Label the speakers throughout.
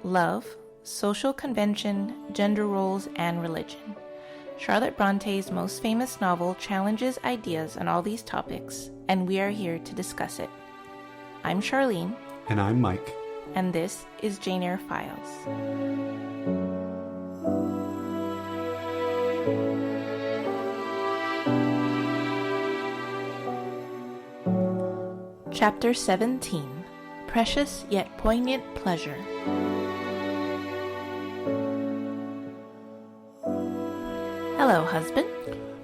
Speaker 1: love, social convention, gender roles, and religion. Charlotte Bronte's most famous novel challenges ideas on all these topics, and we are here to discuss it. I'm Charlene.
Speaker 2: And I'm Mike.
Speaker 1: And this is Jane Eyre Files. Chapter 17. Precious Yet Poignant Pleasure. Hello, husband.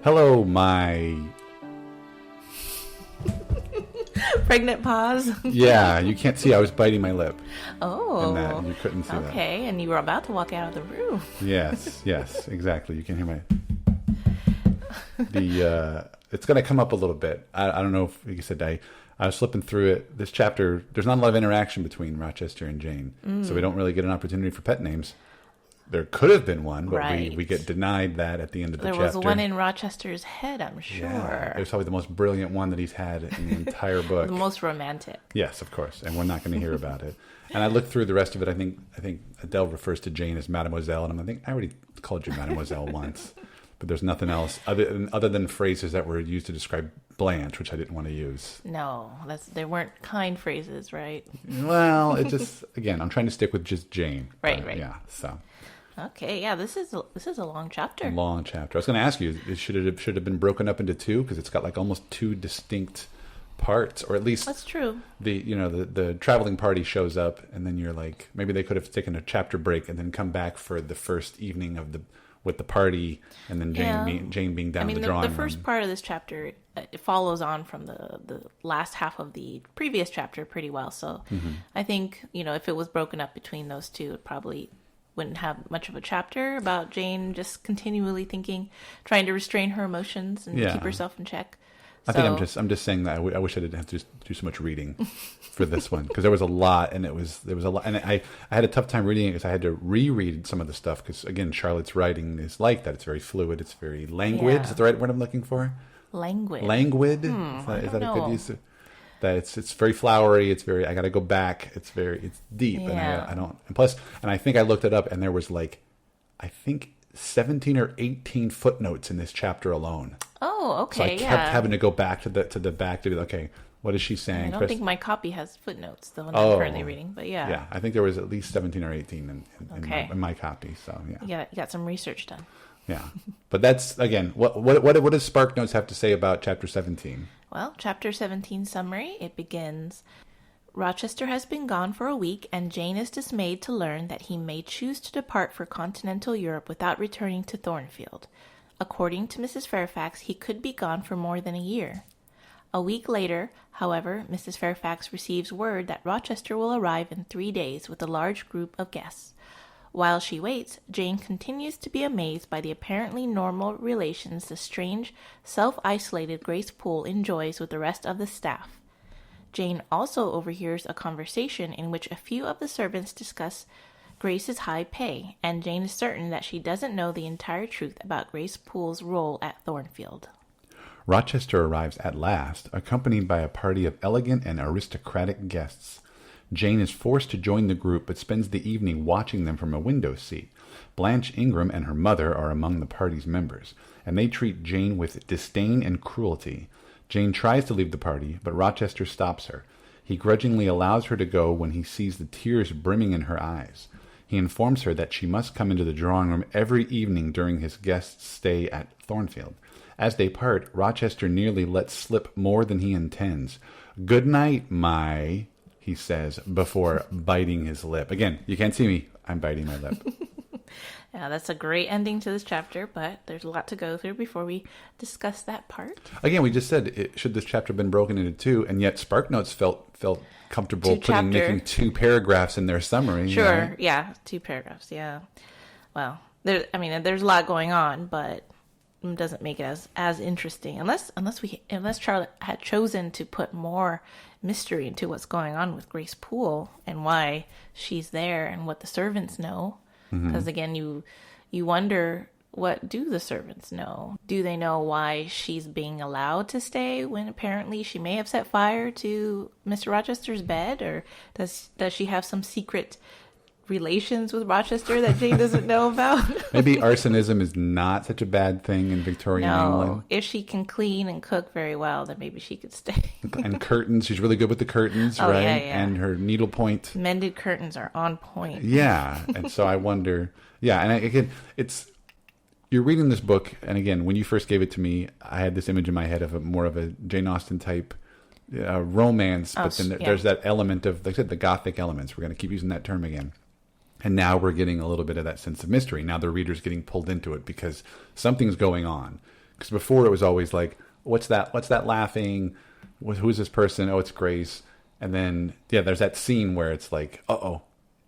Speaker 2: Hello, my...
Speaker 1: Pregnant pause?
Speaker 2: Yeah, you can't see. I was biting my lip.
Speaker 1: Oh.
Speaker 2: And you couldn't see that.
Speaker 1: Okay, and you were about to walk out of the room.
Speaker 2: Yes, exactly. You can hear my... It's going to come up a little bit. I don't know if, like you said, I was flipping through it. This chapter, there's not a lot of interaction between Rochester and Jane. So we don't really get an opportunity for pet names. There could have been one, but we get denied that at the end of the chapter.
Speaker 1: There was one in Rochester's head, I'm sure.
Speaker 2: Yeah, it was probably the most brilliant one that he's had in the entire book.
Speaker 1: The most romantic.
Speaker 2: Yes, of course, and we're not going to hear about it. And I looked through the rest of it. I think Adele refers to Jane as Mademoiselle, and I think I already called you Mademoiselle once. But there's nothing else other than phrases that were used to describe Blanche, which I didn't want to use. No,
Speaker 1: they weren't kind phrases, right?
Speaker 2: Well, it just, again, I'm trying to stick with just Jane.
Speaker 1: Right.
Speaker 2: Yeah, so.
Speaker 1: Okay, yeah, this is a long chapter.
Speaker 2: A long chapter. I was going to ask you, should it have been broken up into two? Because it's got like almost two distinct parts, or at least
Speaker 1: that's true.
Speaker 2: The traveling party shows up, and then you're like, maybe they could have taken a chapter break and then come back for the first evening with the party, and then Jane being down in the drawing room. The first
Speaker 1: part of this chapter, it follows on from the last half of the previous chapter pretty well. So I think, if it was broken up between those two, it probably wouldn't have much of a chapter about Jane just continually trying to restrain her emotions and keep herself in check.
Speaker 2: I think I'm just saying that I wish I didn't have to do so much reading for this one, because there was a lot, and there was a lot, and I had a tough time reading it because I had to reread some of the stuff, because again, Charlotte's writing is like that. It's very fluid. It's very languid. Is that the right word I'm looking for?
Speaker 1: Languid.
Speaker 2: Is that a good use? That it's very flowery. It's very. I got to go back. It's deep, and I don't. And plus, and I think I looked it up, and there was 17 or 18 footnotes in this chapter alone.
Speaker 1: Oh, okay.
Speaker 2: So I kept having to go back to the back to be okay, what is she saying?
Speaker 1: I don't think my copy has footnotes, the one I'm currently reading, but yeah.
Speaker 2: Yeah, I think there was at least 17 or 18 in my copy. So
Speaker 1: yeah. You got some research done.
Speaker 2: Yeah, but that's again, what does Spark Notes have to say about chapter 17?
Speaker 1: Well, chapter 17 summary. It begins. Rochester has been gone for a week, and Jane is dismayed to learn that he may choose to depart for continental Europe without returning to Thornfield. According to Mrs. Fairfax, he could be gone for more than a year. A week later, however, Mrs. Fairfax receives word that Rochester will arrive in 3 days with a large group of guests. While she waits, Jane continues to be amazed by the apparently normal relations the strange, self-isolated Grace Poole enjoys with the rest of the staff. Jane also overhears a conversation in which a few of the servants discuss Grace's high pay, and Jane is certain that she doesn't know the entire truth about Grace Poole's role at Thornfield.
Speaker 2: Rochester arrives at last, accompanied by a party of elegant and aristocratic guests. Jane is forced to join the group, but spends the evening watching them from a window seat. Blanche Ingram and her mother are among the party's members, and they treat Jane with disdain and cruelty. Jane tries to leave the party, but Rochester stops her. He grudgingly allows her to go when he sees the tears brimming in her eyes. He informs her that she must come into the drawing room every evening during his guest's stay at Thornfield. As they part, Rochester nearly lets slip more than he intends. "Good night, he says, before biting his lip. Again, you can't see me. I'm biting my lip.
Speaker 1: Yeah, that's a great ending to this chapter, but there's a lot to go through before we discuss that part.
Speaker 2: Again, we just said, should this chapter have been broken into two, and yet SparkNotes felt comfortable making 2 paragraphs in their summary.
Speaker 1: Sure,
Speaker 2: right?
Speaker 1: Yeah, 2 paragraphs, yeah. Well, there's a lot going on, but it doesn't make it as interesting, unless Charlotte had chosen to put more mystery into what's going on with Grace Poole and why she's there and what the servants know. Because again, you wonder, what do the servants know? Do they know why she's being allowed to stay when apparently she may have set fire to Mr. Rochester's bed? Or does she have some secret relations with Rochester that Jane doesn't know about.
Speaker 2: Maybe arsonism is not such a bad thing in Victorian England.
Speaker 1: If she can clean and cook very well, then maybe she could stay.
Speaker 2: And curtains. She's really good with the curtains, right?
Speaker 1: Yeah.
Speaker 2: And her needlepoint.
Speaker 1: Mended curtains are on point.
Speaker 2: Yeah. And so I wonder. Yeah. And again, you're reading this book. And again, when you first gave it to me, I had this image in my head of more of a Jane Austen type romance. But then there's that element of, like I said, the Gothic elements. We're going to keep using that term again. And now we're getting a little bit of that sense of mystery. Now the reader's getting pulled into it because something's going on. Because before it was always like, what's that laughing? Who's this person? Oh, it's Grace. And then, there's that scene where it's like, uh-oh,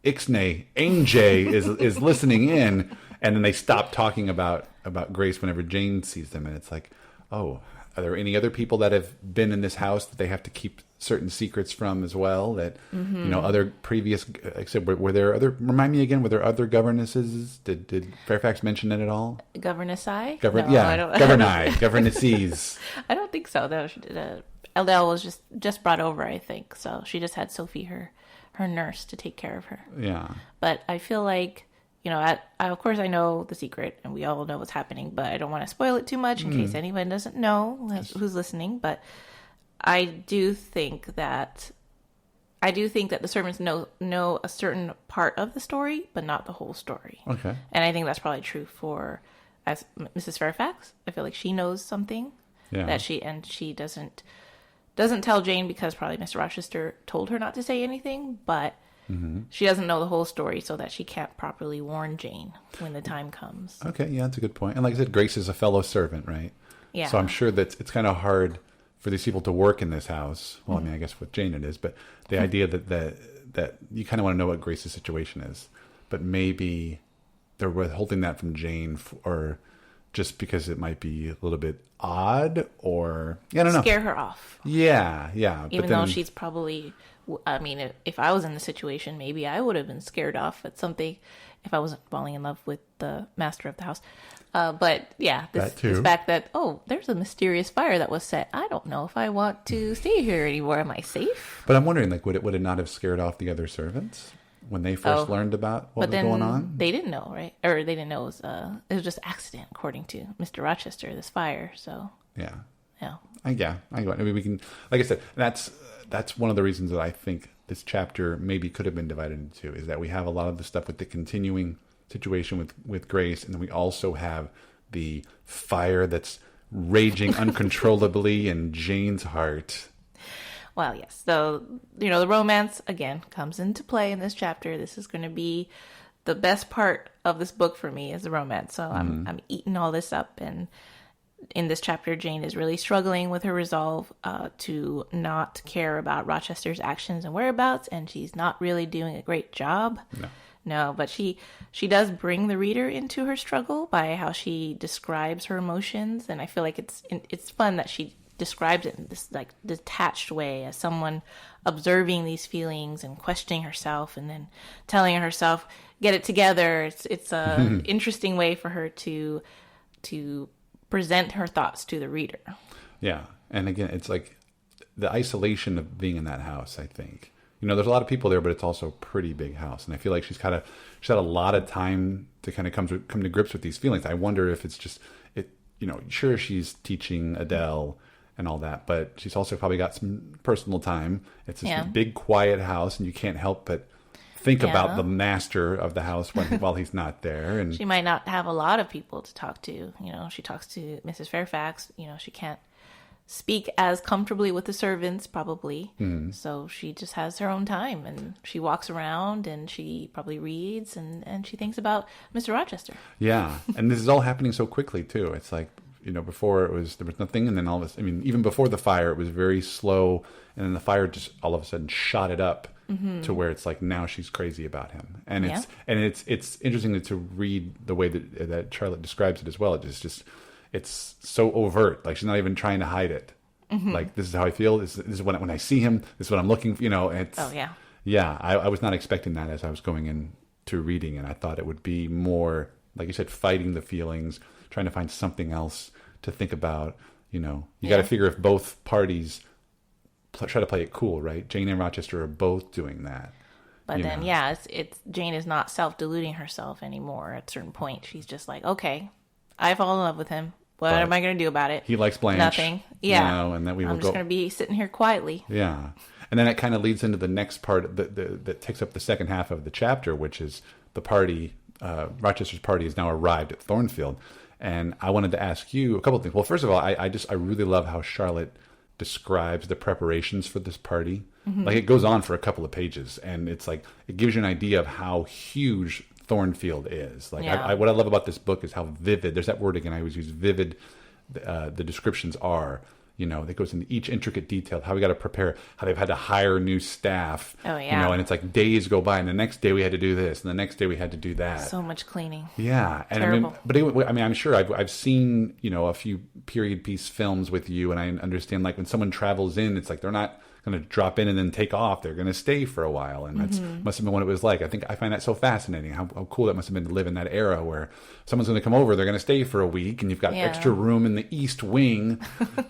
Speaker 2: Ixnay, Ainjay is listening in. And then they stop talking about Grace whenever Jane sees them. And it's like, oh, are there any other people that have been in this house that they have to keep certain secrets from as well? That, other previous, except were there other, remind me again, were there other governesses? Did Fairfax mention it at all?
Speaker 1: Governess-I?
Speaker 2: Governesses.
Speaker 1: I don't think so, though. Eldel was just brought over, I think. So she just had Sophie, her nurse, to take care of her.
Speaker 2: Yeah.
Speaker 1: But I feel like, of course I know the secret and we all know what's happening, but I don't want to spoil it too much in case anyone doesn't know who's listening. But I do think that the servants know a certain part of the story, but not the whole story.
Speaker 2: Okay.
Speaker 1: And I think that's probably true as Mrs. Fairfax. I feel like she knows something that she doesn't tell Jane because probably Mr. Rochester told her not to say anything, but she doesn't know the whole story, so that she can't properly warn Jane when the time comes. Okay, yeah, that's a good point. And like I said, Grace is a fellow servant, right? Yeah. So I'm sure that it's kind of hard for these people to work in this house. Well, I mean, I guess with Jane it is, but the idea that you kind of want to know what Grace's situation is, but maybe they're withholding that from Jane, or just because it might be a little bit odd, or I don't know, scare her off. Yeah. Even though she's probably. I mean, if I was in the situation, maybe I would have been scared off at something if I wasn't falling in love with the master of the house. But yeah, this fact that, there's a mysterious fire that was set. I don't know if I want to stay here anymore. Am I safe? But I'm wondering, like, would it not have scared off the other servants when they first learned about what was going on? They didn't know, right? Or they didn't know it was just accident, according to Mr. Rochester, this fire. So yeah. I mean, we can, like I said, that's one of the reasons that I think this chapter maybe could have been divided into two, is that we have a lot of the stuff with the continuing situation with Grace, and then we also have the fire that's raging uncontrollably in Jane's heart. Well, yes. So, the romance, again, comes into play in this chapter. This is going to be the best part of this book for me, is the romance. So I'm eating all this up, and in this chapter, Jane is really struggling with her resolve to not care about Rochester's actions and whereabouts, and she's not really doing a great job. No, but she does bring the reader into her struggle by how she describes her emotions, and I feel like it's fun that she describes it in this like detached way, as someone observing these feelings and questioning herself, and then telling herself, "Get it together." It's a interesting way for her to present her thoughts to the reader. Yeah. And again, it's like the isolation of being in that house, I think. There's a lot of people there, but it's also a pretty big house. And I feel like she's had a lot of time to kind of come to grips with these feelings. I wonder if it's just, sure, she's teaching Adele and all that, but she's also probably got some personal time. It's this big, quiet house, and you can't help but think about the master of the house while he's not there. And she might not have a lot of people to talk to. She talks to Mrs. Fairfax. She can't speak as comfortably with the servants, probably. So she just has her own time, and she walks around, and she probably reads, and she thinks about Mr. Rochester. Yeah, and this is all happening so quickly too. It's like, before there was nothing, and then all of a sudden, I mean, even before the fire, it was very slow, and then the fire just all of a sudden shot it up. To where it's like, now she's crazy about him, and it's interesting to read the way that Charlotte describes it as well. It's so overt, like she's not even trying to hide it. Like, this is how I feel. This is when I see him. This is what I'm looking for. It's I was not expecting that as I was going into reading, and I thought it would be more, like you said, fighting the feelings, trying to find something else to think about. You got to figure if both parties try to play it cool, right? Jane and Rochester are both doing that. But then, it's Jane is not self-deluding herself anymore. At a certain point, she's just like, okay, I fall in love with him. What am I going to do about it?
Speaker 2: He likes Blanche.
Speaker 1: Nothing. Yeah.
Speaker 2: And then
Speaker 1: I'm just going to be sitting here quietly.
Speaker 2: Yeah. And then it kind of leads into the next part that takes up the second half of the chapter, which is the party. Rochester's party has now arrived at Thornfield. And I wanted to ask you a couple of things. Well, first of all, I really love how Charlotte describes the preparations for this party. Mm-hmm. Like, it goes on for a couple of pages, and it's like, it gives you an idea of how huge Thornfield is. Like, what I love about this book is how vivid, there's that word again I always use, vivid, the descriptions are. That goes into each intricate detail, how we got to prepare, how they've had to hire new staff.
Speaker 1: Oh, yeah.
Speaker 2: And it's like days go by, and the next day we had to do this, and the next day we had to do that.
Speaker 1: So much cleaning.
Speaker 2: Yeah. And
Speaker 1: terrible.
Speaker 2: I'm sure I've seen, a few period piece films with you, and I understand, like, when someone travels in, it's like they're not going to drop in and then take off. They're going to stay for a while. And that's must have been what it was like. I find that so fascinating, how cool that must have been to live in that era where someone's going to come over, they're going to stay for a week, and you've got extra room in the east wing,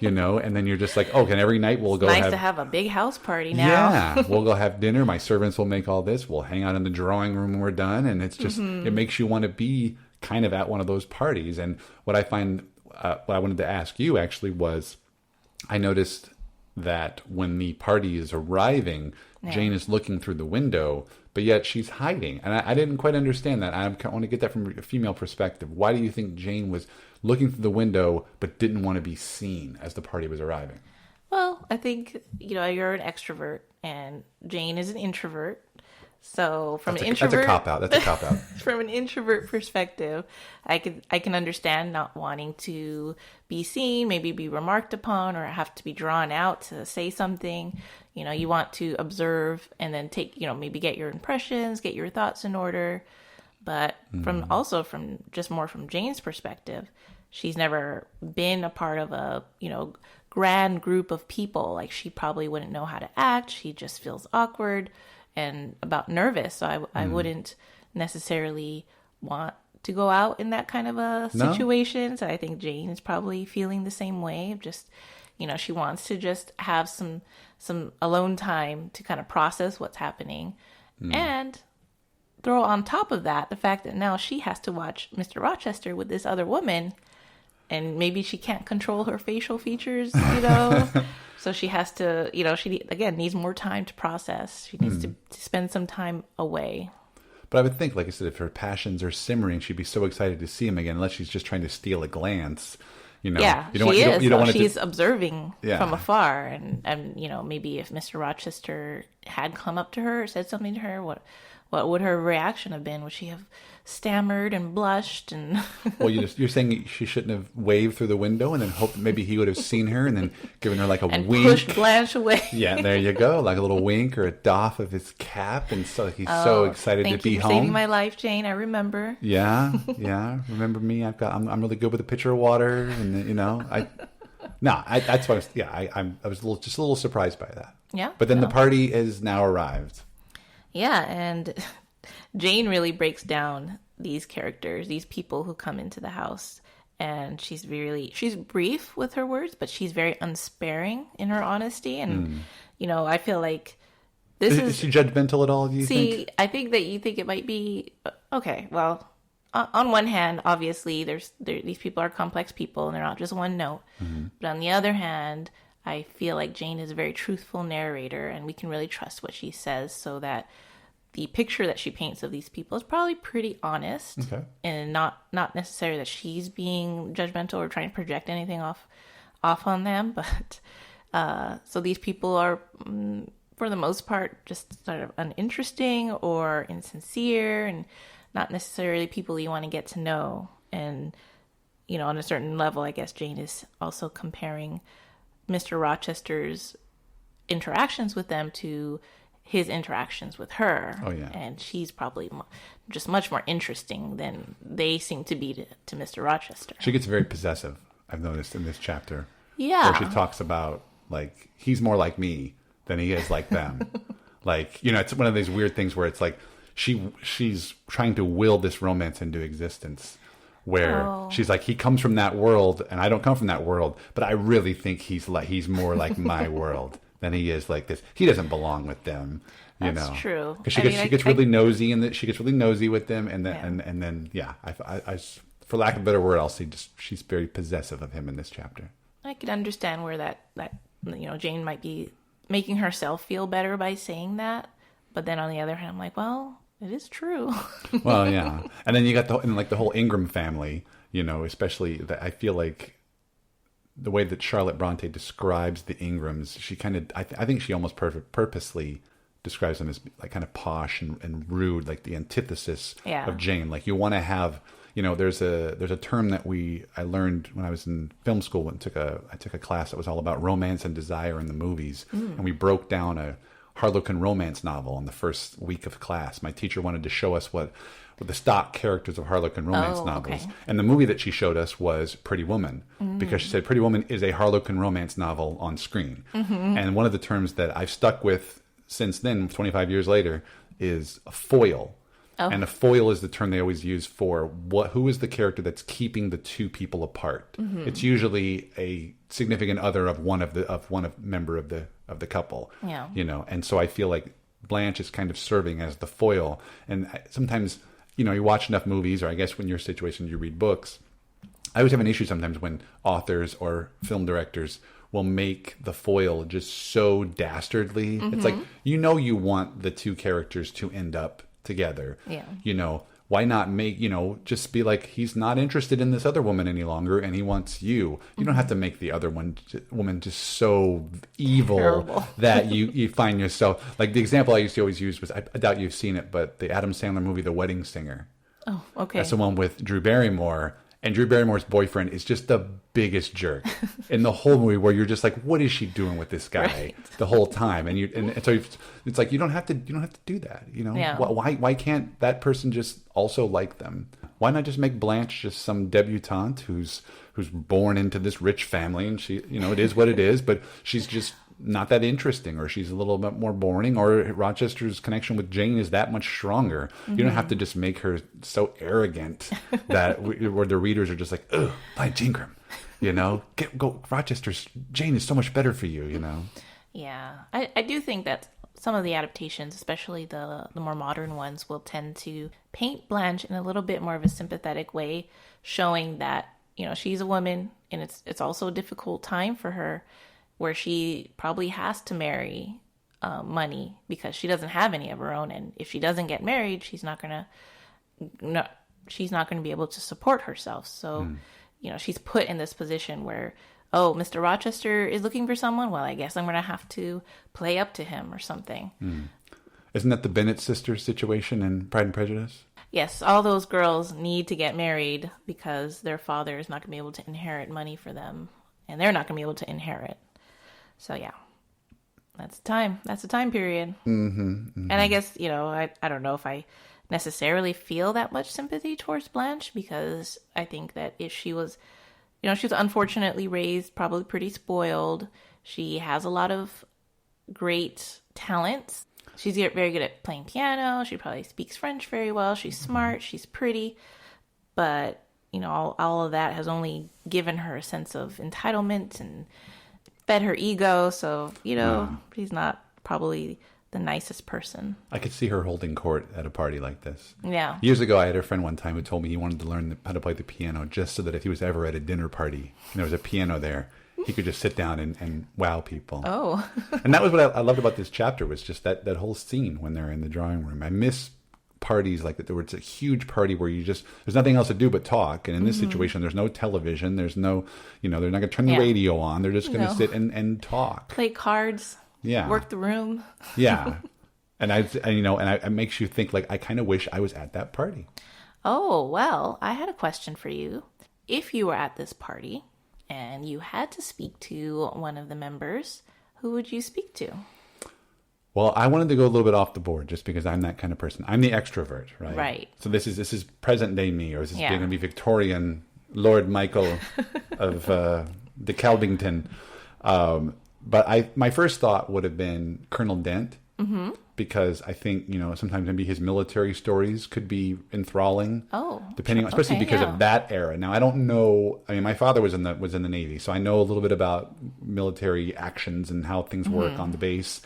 Speaker 2: and then you're just like, and every night we'll go
Speaker 1: nice to have a big house party now.
Speaker 2: Yeah, we'll go have dinner. My servants will make all this. We'll hang out in the drawing room when we're done. And it's just, it makes you want to be kind of at one of those parties. And what I find, what I wanted to ask you actually was, I noticed that when the party is arriving, Jane is looking through the window, but yet she's hiding. And I didn't quite understand that. I want to get that from a female perspective. Why do you think Jane was looking through the window but didn't want to be seen as the party was arriving?
Speaker 1: Well, I think, you're an extrovert and Jane is an introvert. So from that's a
Speaker 2: cop-out. That's a cop-out.
Speaker 1: From an introvert perspective, I can understand not wanting to be seen, maybe be remarked upon, or have to be drawn out to say something. You want to observe and then take, maybe get your impressions, get your thoughts in order. But from Jane's perspective, she's never been a part of a, grand group of people. Like, she probably wouldn't know how to act. She just feels awkward and about nervous. So I wouldn't necessarily want to go out in that kind of a situation. No. So I think Jane is probably feeling the same way. Of just, she wants to just have some alone time to kind of process what's happening. And throw on top of that the fact that now she has to watch Mr. Rochester with this other woman, and maybe she can't control her facial features, So she has to, she, again, needs more time to process. She needs to spend some time away.
Speaker 2: But I would think, like I said, if her passions are simmering, she'd be so excited to see him again, unless she's just trying to steal a glance.
Speaker 1: Yeah, she is. She's observing from afar. And, maybe if Mr. Rochester had come up to her or said something to her, what would her reaction have been? Would she have stammered and blushed? And
Speaker 2: well, you're saying she shouldn't have waved through the window and then hoped that maybe he would have seen her and then given her like a
Speaker 1: and
Speaker 2: wink.
Speaker 1: Pushed Blanche away.
Speaker 2: Yeah, there you go. Like a little wink or a doff of his cap. And so he's so excited to be home.
Speaker 1: Thank you for saving my life, Jane. I remember.
Speaker 2: Yeah. Remember me? I'm really good with a pitcher of water. And, that's what I was just a little surprised by that.
Speaker 1: Yeah.
Speaker 2: But then the party has now arrived.
Speaker 1: Yeah, and Jane really breaks down these characters, these people who come into the house, and she's brief with her words, but she's very unsparing in her honesty. And, I feel like is
Speaker 2: she judgmental at all, do you think?
Speaker 1: I think that you think it might be, okay, well, on one hand, obviously, these people are complex people, and they're not just one note. But on the other hand, I feel like Jane is a very truthful narrator, and we can really trust what she says, so that the picture that she paints of these people is probably pretty honest, and not necessarily that she's being judgmental or trying to project anything off on them. But so these people are, for the most part, just sort of uninteresting or insincere, and not necessarily people you want to get to know. And on a certain level, I guess Jane is also comparing Mr. Rochester's interactions with them to his interactions with her.
Speaker 2: Oh, yeah.
Speaker 1: And she's probably just much more interesting than they seem to be to Mr. Rochester.
Speaker 2: She gets very possessive, I've noticed in this chapter.
Speaker 1: Yeah.
Speaker 2: Where she talks about, like, he's more like me than he is like them. Like, it's one of these weird things where it's like she's trying to will this romance into existence. Where she's like, he comes from that world, and I don't come from that world, but I really think he's more like my world than he is like this. He doesn't belong with them,
Speaker 1: That's true.
Speaker 2: Because she gets really nosy, and she gets really nosy with them, and then I for lack of a better word, I'll say she's very possessive of him in this chapter.
Speaker 1: I could understand where that Jane might be making herself feel better by saying that, but then on the other hand, I'm like, well, it is true.
Speaker 2: Well, yeah, and then you got the whole Ingram family, especially that I feel like the way that Charlotte Bronte describes the Ingrams, she kind of, I think she almost purposely describes them as like kind of posh and rude, like the antithesis of Jane. Like you want to have, there's a term that I learned when I was in film school and I took a class that was all about romance and desire in the movies, and we broke down a Harlequin romance novel in the first week of class. My teacher wanted to show us what the stock characters of Harlequin romance novels. Okay. And the movie that she showed us was Pretty Woman, because she said Pretty Woman is a Harlequin romance novel on screen. Mm-hmm. And one of the terms that I've stuck with since then, 25 years later, is a foil. Oh. And a foil is the term they always use for who is the character that's keeping the two people apart. Mm-hmm. It's usually a significant other of one member of the couple. Yeah. And so I feel like Blanche is kind of serving as the foil. And sometimes, you watch enough movies, or I guess when your situation, you read books. I always have an issue sometimes when authors or film directors will make the foil just so dastardly. Mm-hmm. It's like, you want the two characters to end up together. Yeah. Why not make, just be like, he's not interested in this other woman any longer and he wants you. You don't have to make the other woman just so evil that you find yourself. Like the example I used to always use was, I doubt you've seen it, but the Adam Sandler movie, The Wedding Singer. Oh, okay. That's the one with Drew Barrymore. And Drew Barrymore's boyfriend is just the biggest jerk in the whole movie, where you're just like, what is she doing with this guy the whole time? And so it's like, you don't have to do that. Yeah. Why can't that person just also like them? Why not just make Blanche just some debutante who's born into this rich family, and she, it is what it is, but she's just not that interesting, or she's a little bit more boring, or Rochester's connection with Jane is that much stronger. Mm-hmm. You don't have to just make her so arrogant that where the readers are just like, ugh, Blanche Ingram, go Rochester's Jane is so much better for you,
Speaker 1: Yeah, I do think that some of the adaptations, especially the more modern ones, will tend to paint Blanche in a little bit more of a sympathetic way, showing that, she's a woman and it's also a difficult time for her, where she probably has to marry money because she doesn't have any of her own, and if she doesn't get married, she's not gonna be able to support herself. So, she's put in this position where, oh, Mr. Rochester is looking for someone. Well, I guess I'm gonna have to play up to him or something.
Speaker 2: Isn't that the Bennett sisters situation in Pride and Prejudice?
Speaker 1: Yes, all those girls need to get married because their father is not gonna be able to inherit money for them, and they're not gonna be able to inherit. So yeah, that's the time period. Mm-hmm, mm-hmm. And I guess, I don't know if I necessarily feel that much sympathy towards Blanche, because I think that if she was, she was unfortunately raised, probably pretty spoiled. She has a lot of great talents. She's very good at playing piano. She probably speaks French very well. She's smart. She's pretty. But, all of that has only given her a sense of entitlement and fed her ego, so she's not probably the nicest person. I could see her holding court at a party like this. Yeah. Years ago, I had a friend one time who told me he wanted to learn how to play the piano just so that if he was ever at a dinner party and there was a piano there, he could just sit down and wow people. Oh. And that was what I loved about this chapter, was just that whole scene when they're in the drawing room. I miss parties like that, where it's a huge party where there's nothing else to do but talk. And in this situation, there's no television, there's no, they're not going to turn the radio on. They're just going to sit and talk, play cards, work the room. Yeah. And it makes you think, like, I kind of wish I was at that party. Oh, well, I had a question for you. If you were at this party and you had to speak to one of the members, who would you speak to? Well, I wanted to go a little bit off the board just because I'm that kind of person. I'm the extrovert, right? Right. So this is present day me, or is this going to be Victorian Lord Michael of de Calvington? But my first thought would have been Colonel Dent, because I think, sometimes maybe his military stories could be enthralling. Oh, depending on, especially because of that era. Now, I don't know. I mean, my father was in the Navy, so I know a little bit about military actions and how things work on the base.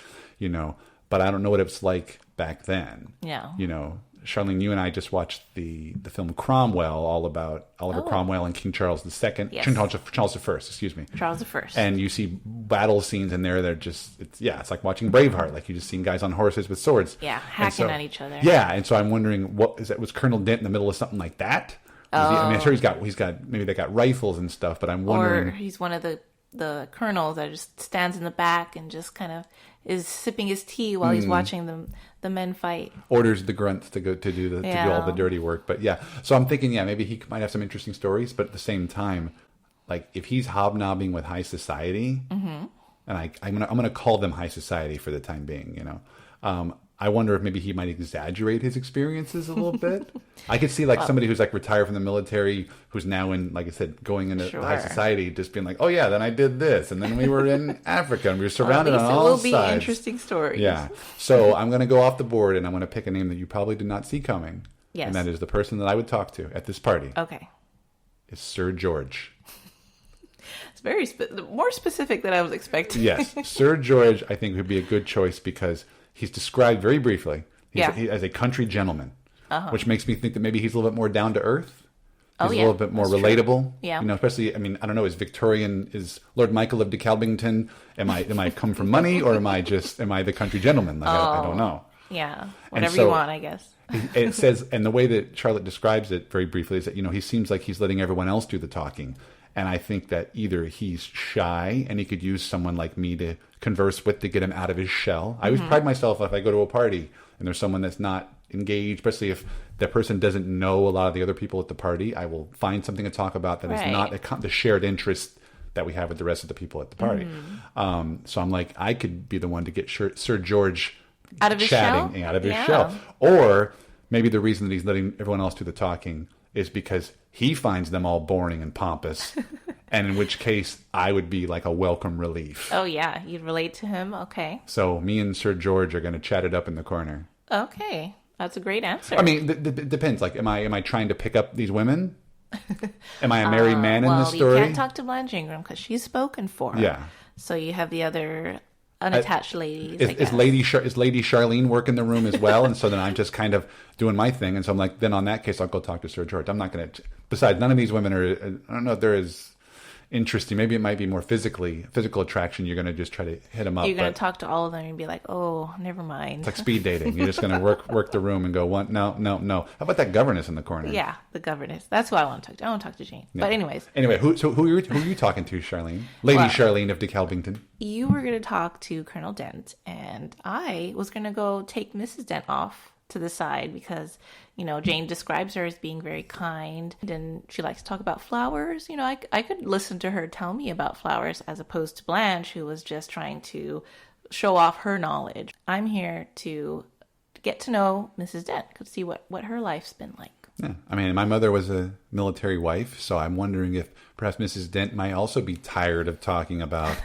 Speaker 2: but I don't know what it was like back then.
Speaker 1: Yeah.
Speaker 2: You know, Charlene, you and I just watched the film Cromwell, all about Oliver Cromwell and King Charles II.
Speaker 1: Yes.
Speaker 2: King Charles I, excuse me.
Speaker 1: Charles I.
Speaker 2: And you see battle scenes in there. They're just, it's like watching Braveheart. Like you just seen guys on horses with swords.
Speaker 1: Yeah, hacking at each other.
Speaker 2: Yeah, and so I'm wondering, was Colonel Dent in the middle of something like that? I mean, I'm sure he's got maybe they got rifles and stuff, but I'm wondering.
Speaker 1: Or he's one of the colonels that just stands in the back and just kind of is sipping his tea while he's watching the men fight.
Speaker 2: Orders the grunts to go to do all the dirty work. But yeah, so I'm thinking, maybe he might have some interesting stories, but at the same time, like if he's hobnobbing with high society, and I'm gonna call them high society for the time being, you know. I wonder if maybe he might exaggerate his experiences a little bit. I could see somebody who's like retired from the military, who's now in, like I said, going into high society, just being like, oh yeah, then I did this, and then we were in Africa, and we were surrounded on all sides. It will be
Speaker 1: interesting stories.
Speaker 2: Yeah. So I'm going to go off the board, and I'm going to pick a name that you probably did not see coming.
Speaker 1: Yes.
Speaker 2: And that is the person that I would talk to at this party.
Speaker 1: Okay.
Speaker 2: Is Sir George.
Speaker 1: It's very more specific than I was expecting.
Speaker 2: Yes. Sir George, I think, would be a good choice because he's described very briefly as a country gentleman, which makes me think that maybe he's a little bit more down to earth. He's a little bit more relatable. True. Yeah. You know, especially, I mean, I don't know, is Lord Michael of DeKalbington, am I come from money, or am I the country gentleman? Like, I don't know.
Speaker 1: Yeah. Whatever you want, I guess.
Speaker 2: It says, and the way that Charlotte describes it very briefly is that, you know, he seems like he's letting everyone else do the talking. And I think that either he's shy and he could use someone like me to converse with to get him out of his shell. I always pride myself if I go to a party and there's someone that's not engaged, especially if that person doesn't know a lot of the other people at the party, I will find something to talk about that is not the shared interest that we have with the rest of the people at the party. So I'm like, I could be the one to get Sir George
Speaker 1: out of his
Speaker 2: chatting out of his shell. Or maybe the reason that he's letting everyone else do the talking is because he finds them all boring and pompous, and in which case I would be like a welcome relief.
Speaker 1: Oh, yeah. You'd relate to him? Okay.
Speaker 2: So me and Sir George are going to chat it up in the corner.
Speaker 1: Okay. That's a great answer.
Speaker 2: I mean, it depends. Like, am I trying to pick up these women? Am I a married man in this story?
Speaker 1: You can't talk to Blanche Ingram because she's spoken for.
Speaker 2: Yeah.
Speaker 1: So you have the other unattached ladies.
Speaker 2: Is Lady Charlene working the room as well? And so then I'm just kind of doing my thing. And so I'm like, then on that case, I'll go talk to Sir George. I'm not going to. Besides, none of these women are. I don't know if they're as interesting. Maybe it might be more physical attraction. You're going to just try to hit them up.
Speaker 1: You're going to talk to all of them and be like, oh, never mind.
Speaker 2: It's like speed dating. You're just going to work the room and go, no. How about that governess in the corner?
Speaker 1: Yeah, the governess. That's who I want to talk to. I want to talk to Jane. Yeah. But anyways.
Speaker 2: Anyway, who are you talking to, Charlene? Lady Charlene of DeKalbington.
Speaker 1: You were going to talk to Colonel Dent, and I was going to go take Mrs. Dent off to the side because, you know, Jane describes her as being very kind and she likes to talk about flowers. You know, I could listen to her tell me about flowers as opposed to Blanche, who was just trying to show off her knowledge. I'm here to get to know Mrs. Dent, to see what her life's been like.
Speaker 2: Yeah. I mean, my mother was a military wife, so I'm wondering if perhaps Mrs. Dent might also be tired of talking about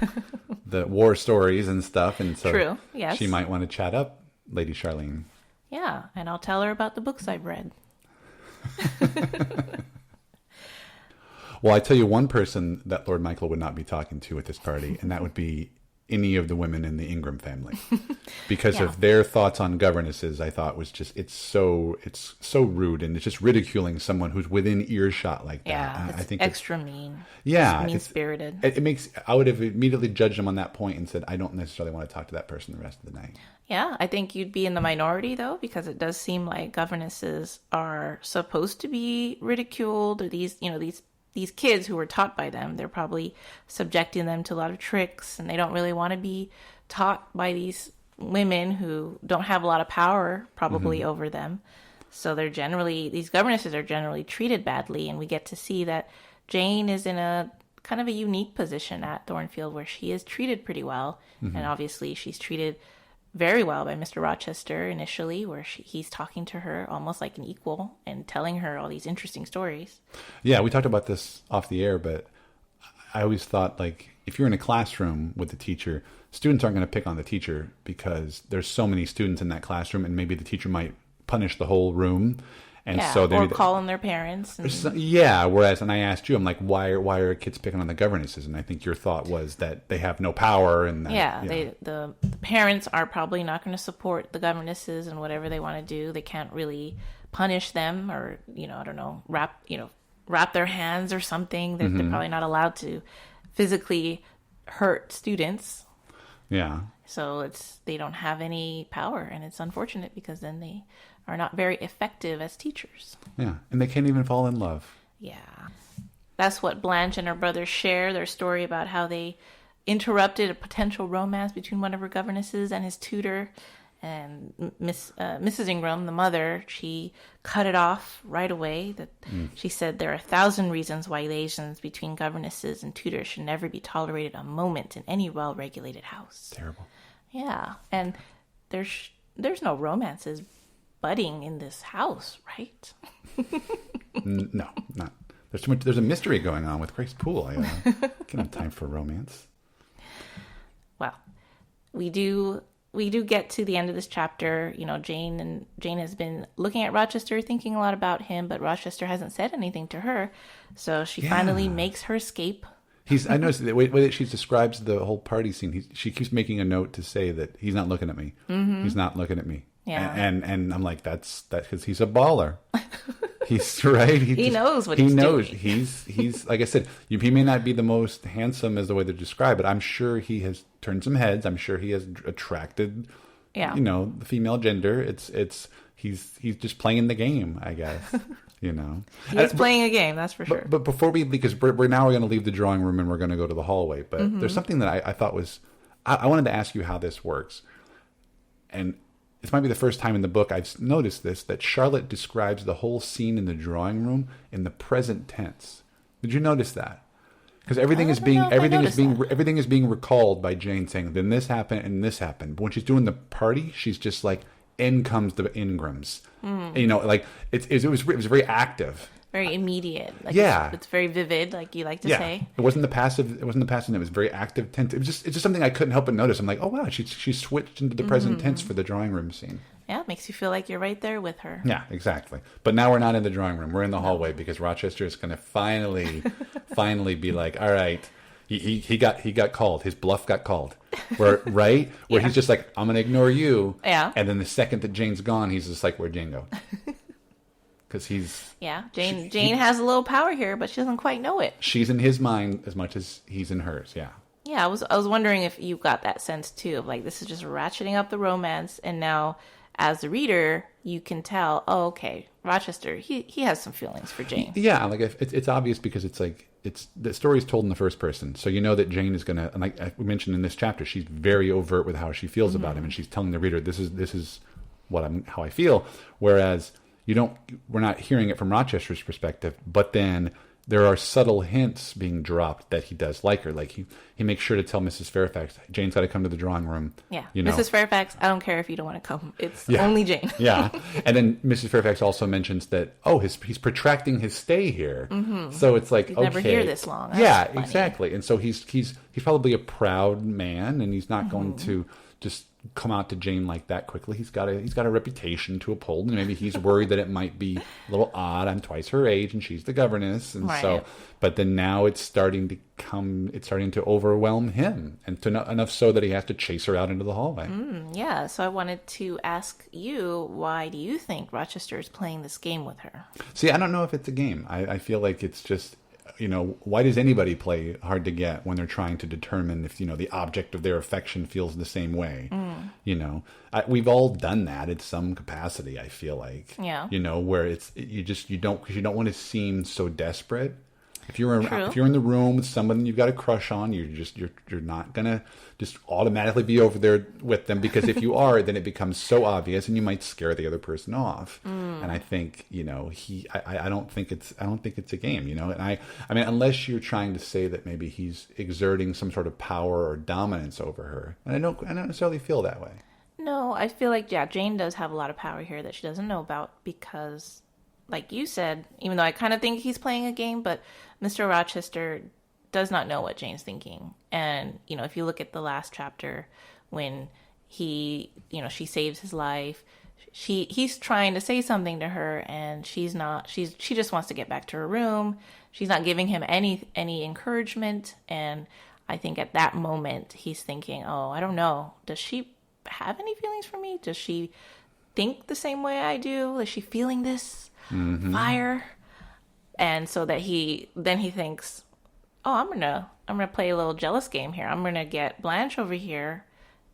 Speaker 2: the war stories and stuff. And so
Speaker 1: True. Yes.
Speaker 2: She might want to chat up Lady Charlene.
Speaker 1: Yeah, and I'll tell her about the books I've read.
Speaker 2: Well, I tell you one person that Lord Michael would not be talking to at this party, and that would be any of the women in the Ingram family. Because of their thoughts on governesses, I thought was just, it's so rude, and it's just ridiculing someone who's within earshot like that.
Speaker 1: Yeah, I think extra mean.
Speaker 2: Yeah.
Speaker 1: It's mean-spirited.
Speaker 2: I would have immediately judged him on that point and said, I don't necessarily want to talk to that person the rest of the night.
Speaker 1: Yeah, I think you'd be in the minority, though, because it does seem like governesses are supposed to be ridiculed, or these kids who were taught by them, they're probably subjecting them to a lot of tricks, and they don't really want to be taught by these women who don't have a lot of power probably over them. So these governesses are generally treated badly, and we get to see that Jane is in a kind of a unique position at Thornfield where she is treated pretty well, and obviously she's treated very well by Mr. Rochester initially, where he's talking to her almost like an equal and telling her all these interesting stories. Yeah,
Speaker 2: we talked about this off the air, but I always thought, like, if you're in a classroom with the teacher, students aren't going to pick on the teacher because there's so many students in that classroom, and maybe the teacher might punish the whole room. And or
Speaker 1: call on their parents.
Speaker 2: Whereas, and I asked you, I'm like, why are kids picking on the governesses? And I think your thought was that they have no power. And that,
Speaker 1: the parents are probably not going to support the governesses and whatever they want to do. They can't really punish them or, I don't know, wrap their hands or something. They're probably not allowed to physically hurt students.
Speaker 2: Yeah.
Speaker 1: So they don't have any power, and it's unfortunate because then they are not very effective as teachers.
Speaker 2: Yeah, and they can't even fall in love.
Speaker 1: Yeah. That's what Blanche and her brother share, their story about how they interrupted a potential romance between one of her governesses and his tutor. And Mrs. Ingram, the mother, she cut it off right away. She said there are 1,000 reasons why relations between governesses and tutors should never be tolerated a moment in any well-regulated house.
Speaker 2: Terrible.
Speaker 1: Yeah, and there's no romances budding in this house, right?
Speaker 2: No, not. There's too much. There's a mystery going on with Grace Poole. I can't have time for romance.
Speaker 1: Well, we do get to the end of this chapter. Jane has been looking at Rochester, thinking a lot about him, but Rochester hasn't said anything to her, so she finally makes her escape.
Speaker 2: I noticed the way that she describes the whole party scene. She keeps making a note to say that he's not looking at me. Mm-hmm. He's not looking at me.
Speaker 1: Yeah,
Speaker 2: and I'm like, that's because he's a baller. He's right.
Speaker 1: He knows what he's doing.
Speaker 2: He's like I said, he may not be the most handsome as the way they describe it. I'm sure he has turned some heads. I'm sure he has attracted, the female gender. He's just playing the game, I guess.
Speaker 1: He's playing a game, that's for sure.
Speaker 2: But before because we're going to leave the drawing room and we're going to go to the hallway. But there's something that I thought was I wanted to ask you how this works, and this might be the first time in the book I've noticed this, that Charlotte describes the whole scene in the drawing room in the present tense. Did you notice that? Because everything is being recalled by Jane saying, then this happened and this happened. But when she's doing the party, she's just like, in comes the Ingrams. It was very active.
Speaker 1: Very immediate. It's very vivid, like you like to say.
Speaker 2: It wasn't the passive. It was very active tense. It's just something I couldn't help but notice. I'm like, oh wow, she switched into the present tense for the drawing room scene.
Speaker 1: Yeah, it makes you feel like you're right there with her.
Speaker 2: Yeah, exactly. But now we're not in the drawing room. We're in the hallway because Rochester is going to finally be like, all right, he got called. His bluff got called. Where he's just like, I'm going to ignore you.
Speaker 1: Yeah.
Speaker 2: And then the second that Jane's gone, he's just like, where'd Jane go? Because
Speaker 1: Jane has a little power here, but she doesn't quite know it.
Speaker 2: She's in his mind as much as he's in hers. Yeah.
Speaker 1: Yeah, I was wondering if you got that sense too of like this is just ratcheting up the romance, and now as the reader you can tell, oh okay, Rochester he has some feelings for Jane.
Speaker 2: Yeah, like it's obvious because it's like the story is told in the first person, so you know that Jane is gonna, and like we mentioned in this chapter, she's very overt with how she feels about him, and she's telling the reader this is how I feel, whereas. We're not hearing it from Rochester's perspective, but then there are subtle hints being dropped that he does like her. Like he makes sure to tell Mrs. Fairfax, Jane's got to come to the drawing room.
Speaker 1: Yeah. Mrs. Fairfax, I don't care if you don't want to come. It's only Jane.
Speaker 2: Yeah. And then Mrs. Fairfax also mentions that, he's protracting his stay here. Mm-hmm. So it's like,
Speaker 1: never here this long.
Speaker 2: That's funny. Exactly. And so he's probably a proud man, and he's not going to just come out to Jane like that quickly. He's got a reputation to uphold, and maybe he's worried that it might be a little odd. I'm twice her age and she's the governess, and so but then now it's starting to overwhelm him, and enough so that he has to chase her out into the hallway.
Speaker 1: Yeah, so I wanted to ask you, why do you think Rochester is playing this game with her?
Speaker 2: See, I don't know if it's a game. I feel like it's just, why does anybody play hard to get when they're trying to determine if, the object of their affection feels the same way? We've all done that in some capacity, I feel like.
Speaker 1: Yeah.
Speaker 2: Where you don't want to seem so desperate. If you're in the room with someone you've got a crush on, you're not gonna just automatically be over there with them, because if you are, then it becomes so obvious and you might scare the other person off. And I think I don't think it's a game, and I mean, unless you're trying to say that maybe he's exerting some sort of power or dominance over her, and I don't necessarily feel that way.
Speaker 1: No, I feel like Jane does have a lot of power here that she doesn't know about, because like you said, even though I kind of think he's playing a game, but Mr. Rochester does not know what Jane's thinking. And, if you look at the last chapter when she saves his life, he's trying to say something to her, and she just wants to get back to her room. She's not giving him any encouragement. And I think at that moment he's thinking, oh, I don't know. Does she
Speaker 3: have any feelings for me? Does she think the same way I do? Is she feeling this fire? And so that he thinks, oh, I'm gonna play a little jealous game here. I'm gonna get Blanche over here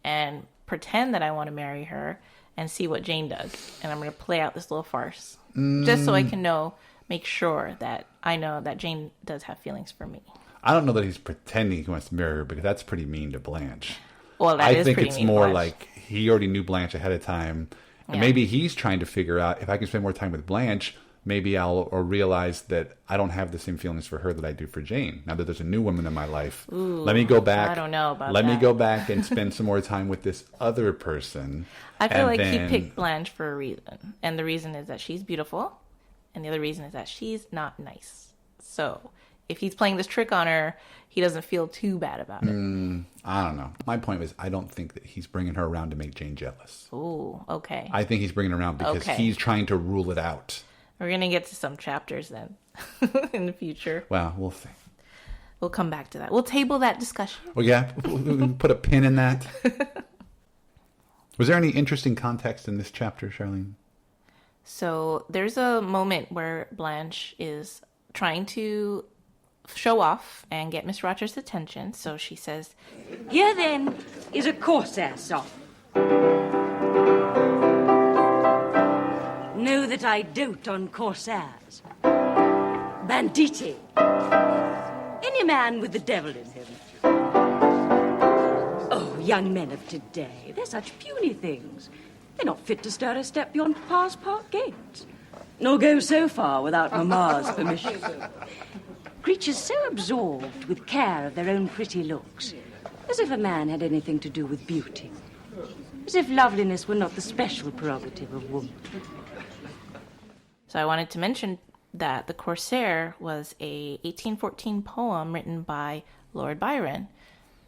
Speaker 3: and pretend that I want to marry her and see what Jane does. And I'm gonna play out this little farce just so I can make sure that I know that Jane does have feelings for me.
Speaker 2: I don't know that he's pretending he wants to marry her, because that's pretty mean to Blanche.
Speaker 3: Well,
Speaker 2: I think it's more like he already knew Blanche ahead of time. And maybe he's trying to figure out, if I can spend more time with Blanche, maybe I'll realize that I don't have the same feelings for her that I do for Jane. Now that there's a new woman in my life, let me go back.
Speaker 3: I don't know about
Speaker 2: Let me go back and spend some more time with this other person.
Speaker 3: I feel like he picked Blanche for a reason. And the reason is that she's beautiful. And the other reason is that she's not nice. So if he's playing this trick on her, he doesn't feel too bad about it.
Speaker 2: I don't know. My point was, I don't think that he's bringing her around to make Jane jealous.
Speaker 3: Ooh, okay.
Speaker 2: I think he's bringing her around because he's trying to rule it out.
Speaker 3: We're going to get to some chapters then in the future.
Speaker 2: Well, we'll see.
Speaker 3: We'll come back to that. We'll table that discussion.
Speaker 2: Well, yeah, we'll put a pin in that. Was there any interesting context in this chapter, Charlene?
Speaker 3: So there's a moment where Blanche is trying to show off and get Miss Rochester's attention. So she says,
Speaker 4: "Here then is a Corsair song. Know that I dote on Corsairs. Banditti. Any man with the devil in him. Oh, young men of today, they're such puny things. They're not fit to stir a step beyond Papa's park gates, nor go so far without Mamma's permission. Creatures so absorbed with care of their own pretty looks, as if a man had anything to do with beauty, as if loveliness were not the special prerogative of woman."
Speaker 3: So I wanted to mention that The Corsair was a 1814 poem written by Lord Byron,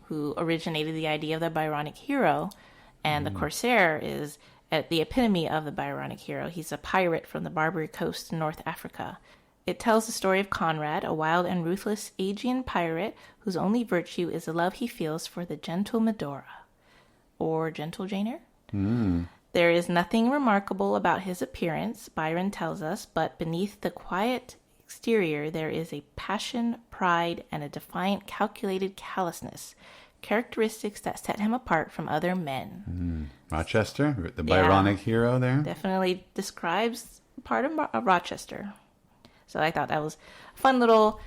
Speaker 3: who originated the idea of the Byronic hero. And the Corsair is the epitome of the Byronic hero. He's a pirate from the Barbary Coast in North Africa. It tells the story of Conrad, a wild and ruthless Aegean pirate whose only virtue is the love he feels for the gentle Medora. Or gentle Jane Eyre? There is nothing remarkable about his appearance, Byron tells us, but beneath the quiet exterior there is a passion, pride, and a defiant, calculated callousness, characteristics that set him apart from other men.
Speaker 2: Rochester, the Byronic hero there?
Speaker 3: Definitely describes part of Rochester. So I thought that was a fun little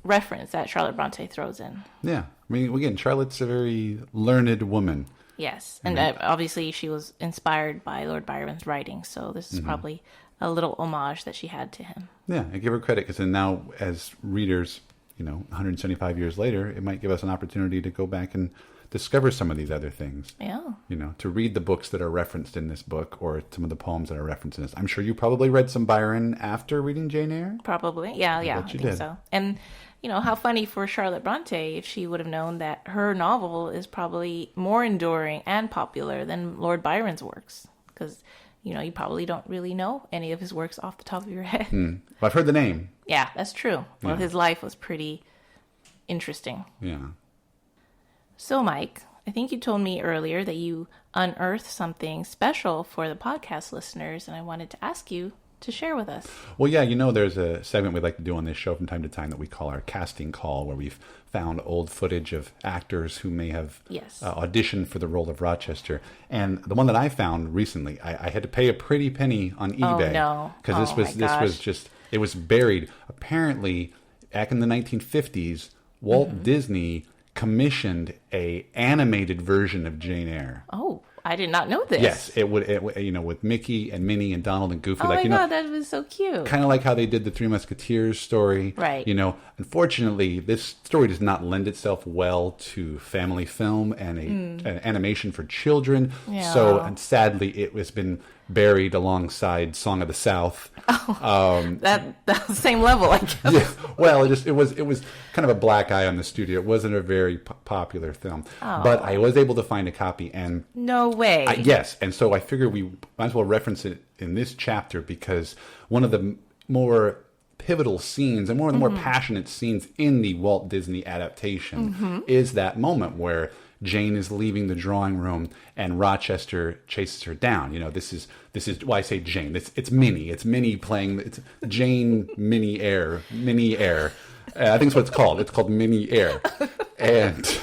Speaker 3: reference that Charlotte Bronte throws in.
Speaker 2: Yeah. I mean, again, Charlotte's a very learned woman.
Speaker 3: Yes. And obviously she was inspired by Lord Byron's writing. So this is probably a little homage that she had to him.
Speaker 2: Yeah, I give her credit, because then now as readers, 175 years later, it might give us an opportunity to go back and discover some of these other things.
Speaker 3: Yeah.
Speaker 2: To read the books that are referenced in this book, or some of the poems that are referenced in this. I'm sure you probably read some Byron after reading Jane Eyre?
Speaker 3: Probably. Yeah, I think so. And, how funny for Charlotte Bronte if she would have known that her novel is probably more enduring and popular than Lord Byron's works. Because, you probably don't really know any of his works off the top of your head.
Speaker 2: Well, I've heard the name.
Speaker 3: Yeah, that's true. Well, his life was pretty interesting.
Speaker 2: Yeah.
Speaker 3: So, Mike, I think you told me earlier that you unearthed something special for the podcast listeners, and I wanted to ask you to share with us.
Speaker 2: Well, yeah, there's a segment we like to do on this show from time to time that we call our casting call, where we've found old footage of actors who may have auditioned for the role of Rochester. And the one that I found recently, I had to pay a pretty penny on eBay.
Speaker 3: Oh, no.
Speaker 2: Because this was just, it was buried. Apparently, back in the 1950s, Walt Disney commissioned a animated version of Jane Eyre.
Speaker 3: Oh, I did not know this.
Speaker 2: Yes, it would with Mickey and Minnie and Donald and Goofy.
Speaker 3: Oh my God, that was so cute.
Speaker 2: Kind of like how they did the Three Musketeers story.
Speaker 3: Right.
Speaker 2: Unfortunately, this story does not lend itself well to family film and an animation for children. Yeah. So, and sadly, it has been buried alongside Song of the South.
Speaker 3: Oh, that's the same level, I guess.
Speaker 2: Yeah, well, it was kind of a black eye on the studio. It wasn't a very popular film, but I was able to find a copy, and
Speaker 3: no way.
Speaker 2: Yes, and so I figured we might as well reference it in this chapter, because one of the more pivotal scenes and one of the more passionate scenes in the Walt Disney adaptation is that moment where Jane is leaving the drawing room, and Rochester chases her down. This is why I say Jane. It's Minnie. It's Minnie playing. It's Jane Minnie Eyre. Minnie Eyre. I think that's what it's called. It's called Minnie Eyre. And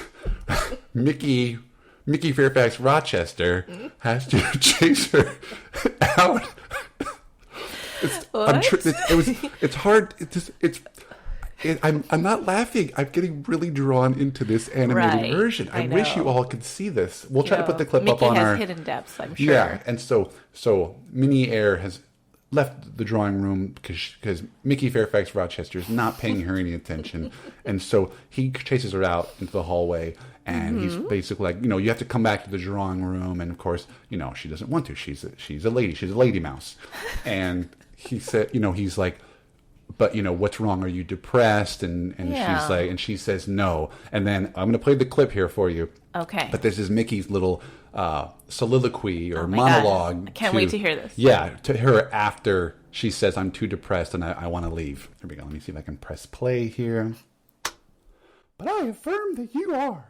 Speaker 2: Mickey Fairfax Rochester has to chase her out. It's hard. I'm not laughing. I'm getting really drawn into this animated version. I wish you all could see this. We'll try to put the clip up on our...
Speaker 3: Mickey has hidden depths, I'm sure.
Speaker 2: Yeah, and so Minnie Eyre has left the drawing room because Mickey Fairfax Rochester is not paying her any attention. And so he chases her out into the hallway, and he's basically like, you have to come back to the drawing room. And of course, she doesn't want to. She's a lady. She's a lady mouse. And he said, he's like, but what's wrong? Are you depressed? And she's like, and she says no. And then I'm going to play the clip here for you.
Speaker 3: Okay.
Speaker 2: But this is Mickey's little soliloquy or monologue.
Speaker 3: God. I can't wait to hear this.
Speaker 2: Yeah, to her after she says, I'm too depressed and I want to leave. Here we go. Let me see if I can press play here. But I affirm that you are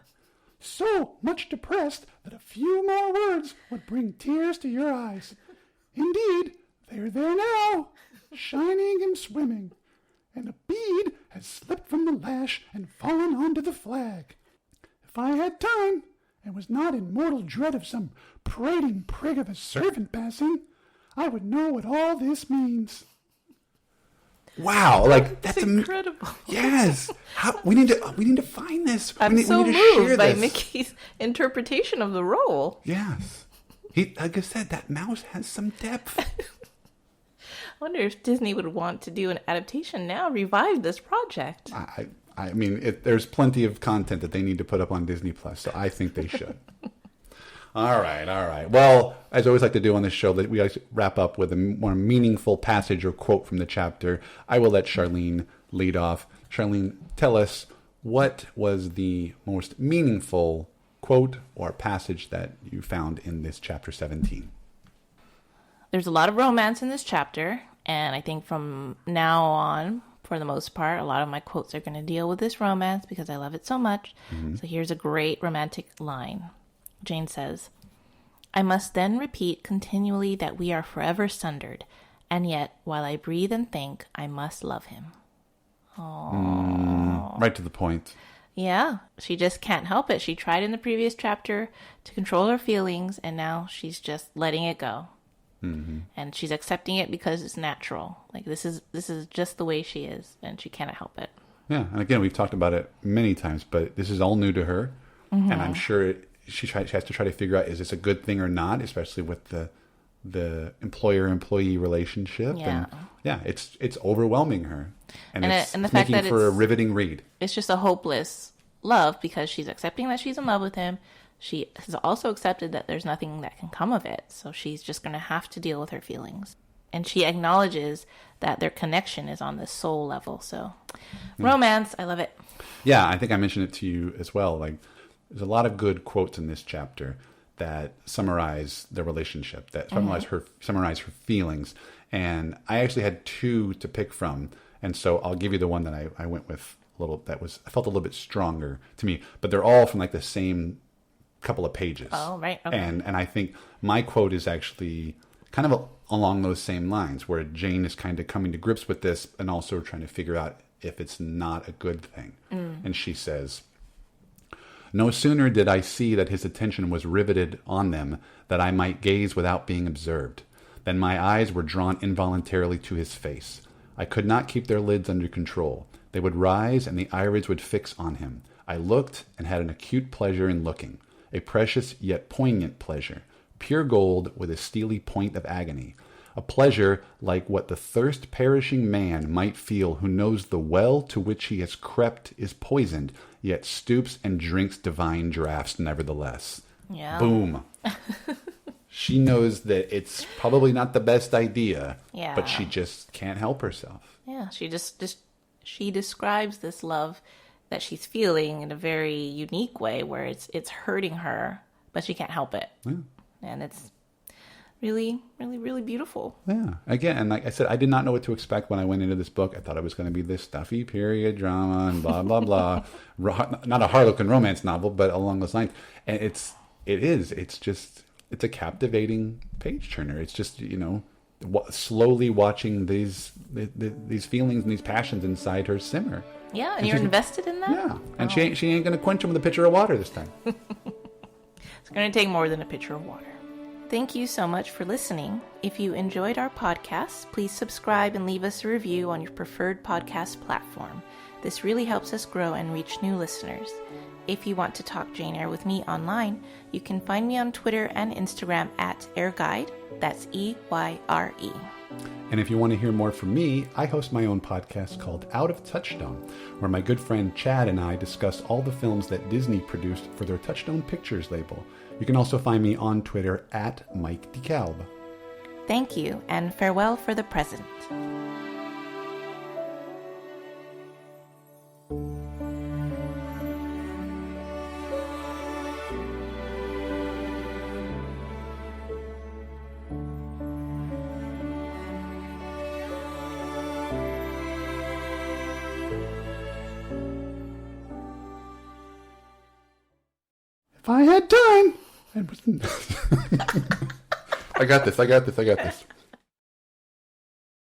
Speaker 2: so much depressed that a few more words would bring tears to your eyes. Indeed, they're there now, shining and swimming, and a bead has slipped from the lash and fallen onto the flag. If I had time, and was not in mortal dread of some prating prig of a servant passing, I would know what all this means. Wow, that's
Speaker 3: incredible.
Speaker 2: Yes, we need to find this.
Speaker 3: I'm
Speaker 2: we
Speaker 3: so
Speaker 2: need to
Speaker 3: moved
Speaker 2: share
Speaker 3: by
Speaker 2: this.
Speaker 3: Mickey's interpretation of the role.
Speaker 2: Yes, like I said, that mouse has some depth.
Speaker 3: I wonder if Disney would want to do an adaptation now, revive this project.
Speaker 2: I mean, there's plenty of content that they need to put up on Disney Plus, so I think they should. All right. Well, as I always like to do on this show, we like to wrap up with a more meaningful passage or quote from the chapter. I will let Charlene lead off. Charlene, tell us, what was the most meaningful quote or passage that you found in this chapter 17?
Speaker 3: There's a lot of romance in this chapter, and I think from now on, for the most part, a lot of my quotes are going to deal with this romance because I love it so much. So here's a great romantic line. Jane says, I must then repeat continually that we are forever sundered, and yet, while I breathe and think, I must love him.
Speaker 2: Right to the point.
Speaker 3: Yeah, she just can't help it. She tried in the previous chapter to control her feelings, and now she's just letting it go. And she's accepting it because it's natural. Like this is just the way she is, and she cannot help it.
Speaker 2: Yeah, and again, we've talked about it many times, but this is all new to her, and I'm sure she has to try to figure out, is this a good thing or not, especially with the employer-employee relationship.
Speaker 3: Yeah.
Speaker 2: And yeah, it's overwhelming her, and it's
Speaker 3: the fact
Speaker 2: making
Speaker 3: that
Speaker 2: for a riveting read.
Speaker 3: It's just a hopeless love because she's accepting that she's in love with him. She has also accepted that there's nothing that can come of it, so she's just going to have to deal with her feelings. And she acknowledges that their connection is on this soul level. So, romance, I love it.
Speaker 2: Yeah, I think I mentioned it to you as well. Like, there's a lot of good quotes in this chapter that summarize the relationship, that summarize her feelings. And I actually had two to pick from, and so I'll give you the one that I went with I felt a little bit stronger to me. But they're all from like the same couple of pages.
Speaker 3: Oh, right. Okay.
Speaker 2: And I think my quote is actually kind of along those same lines, where Jane is kind of coming to grips with this and also trying to figure out if it's not a good thing. And she says, no sooner did I see that his attention was riveted on them, that I might gaze without being observed, than my eyes were drawn involuntarily to his face. I could not keep their lids under control. They would rise and the irids would fix on him. I looked and had an acute pleasure in looking, a precious yet poignant pleasure, pure gold with a steely point of agony, a pleasure like what the thirst-perishing man might feel who knows the well to which he has crept is poisoned, yet stoops and drinks divine draughts nevertheless.
Speaker 3: Yeah.
Speaker 2: Boom. She knows that it's probably not the best idea,
Speaker 3: Yeah.
Speaker 2: but she just can't help herself.
Speaker 3: Yeah, she describes this love that she's feeling in a very unique way where it's hurting her, but she can't help it.
Speaker 2: Yeah.
Speaker 3: And really, really, really beautiful.
Speaker 2: Yeah. Again, and like I said, I did not know what to expect when I went into this book. I thought it was going to be this stuffy period drama and blah, blah, blah. Not a Harlequin romance novel, but along those lines. And it's a captivating page turner. It's just, slowly watching these feelings and these passions inside her simmer.
Speaker 3: Yeah, and you're invested in that?
Speaker 2: Yeah. And she ain't going to quench them with a pitcher of water this time.
Speaker 3: It's going to take more than a pitcher of water. Thank you so much for listening. If you enjoyed our podcast, please subscribe and leave us a review on your preferred podcast platform. This really helps us grow and reach new listeners. If you want to talk Jane Eyre with me online, you can find me on Twitter and Instagram at AirGuide. That's EYRE.
Speaker 2: And if you want to hear more from me, I host my own podcast called Out of Touchstone, where my good friend Chad and I discuss all the films that Disney produced for their Touchstone Pictures label. You can also find me on Twitter at Mike DeKalb.
Speaker 3: Thank you, and farewell for the present.
Speaker 2: If I had time. I got this.